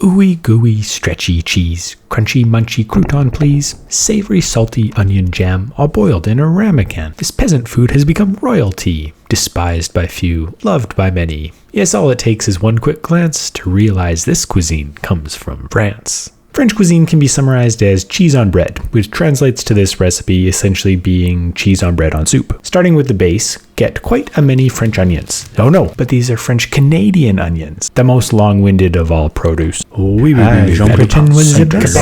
Ooey gooey stretchy cheese, crunchy munchy crouton please, savory salty onion jam, all boiled in a ramekin. This peasant food has become royalty, despised by few, loved by many. Yes, all it takes is one quick glance to realize this cuisine comes from France. French cuisine can be summarized as cheese on bread, which translates to this recipe essentially being cheese on bread on soup. Starting with the base, get quite a many French onions. Oh no, but these are French Canadian onions, the most long-winded of all produce. Jean-Chrétien was the best.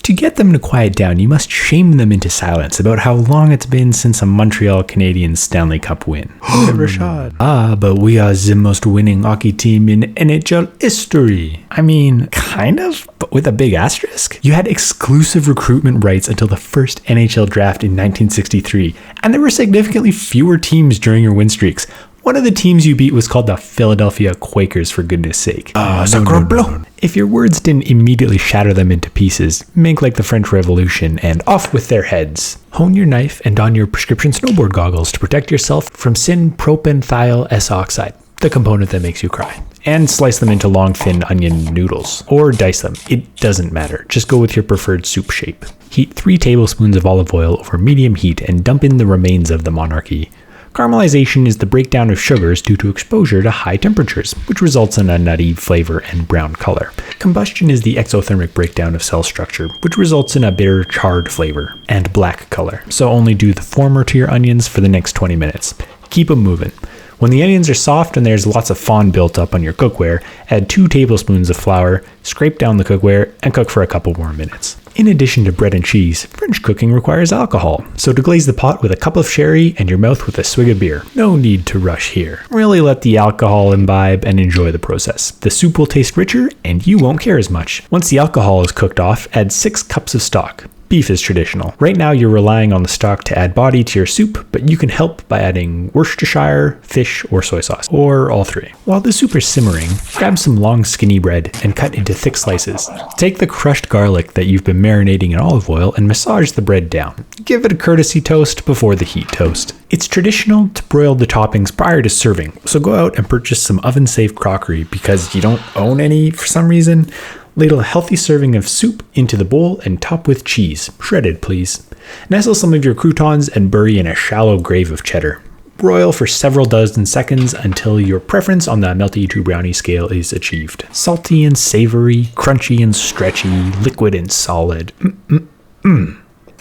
To get them to quiet down, you must shame them into silence about how long it's been since a Montreal Canadiens Stanley Cup win. But we are the most winning hockey team in NHL history. I mean, kind of, but with a big asterisk. You had exclusive recruitment rights until the first NHL draft in 1963, and there were significantly fewer teams during your win streaks. One of the teams you beat was called the Philadelphia Quakers, for goodness sake. No. If your words didn't immediately shatter them into pieces, make like the French Revolution and off with their heads. Hone your knife and don your prescription snowboard goggles to protect yourself from syn-propanethiol S-oxide, the component that makes you cry. And slice them into long, thin onion noodles. Or dice them. It doesn't matter. Just go with your preferred soup shape. Heat 3 tablespoons of olive oil over medium heat and dump in the remains of the monarchy. Caramelization is the breakdown of sugars due to exposure to high temperatures, which results in a nutty flavor and brown color. Combustion is the exothermic breakdown of cell structure, which results in a bitter, charred flavor and black color. So only do the former to your onions for the next 20 minutes. Keep them moving. When the onions are soft and there's lots of fond built up on your cookware, add 2 tablespoons of flour, scrape down the cookware, and cook for a couple more minutes. In addition to bread and cheese, French cooking requires alcohol, so deglaze the pot with a cup of sherry and your mouth with a swig of beer. No need to rush here. Really let the alcohol imbibe and enjoy the process. The soup will taste richer and you won't care as much. Once the alcohol is cooked off, add 6 cups of stock. Beef is traditional. Right now you're relying on the stock to add body to your soup, but you can help by adding Worcestershire, fish, or soy sauce, or all 3. While the soup is simmering, grab some long skinny bread and cut into thick slices. Take the crushed garlic that you've been marinating in olive oil and massage the bread down. Give it a courtesy toast before the heat toast. It's traditional to broil the toppings prior to serving, so go out and purchase some oven-safe crockery because you don't own any for some reason. Ladle a healthy serving of soup into the bowl and top with cheese, shredded please. Nestle some of your croutons and bury in a shallow grave of cheddar. Broil for several dozen seconds until your preference on the melty to brownie scale is achieved. Salty and savory, crunchy and stretchy, liquid and solid.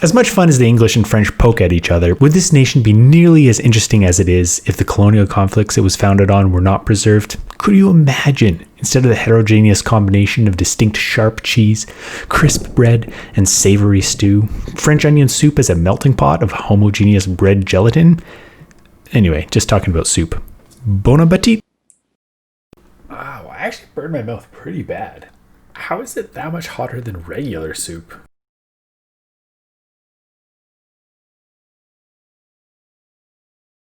As much fun as the English and French poke at each other, would this nation be nearly as interesting as it is if the colonial conflicts it was founded on were not preserved? Could you imagine, instead of the heterogeneous combination of distinct sharp cheese, crisp bread, and savory stew, French onion soup as a melting pot of homogeneous bread gelatin? Anyway, just talking about soup. Bon appetit! Wow, I actually burned my mouth pretty bad. How is it that much hotter than regular soup?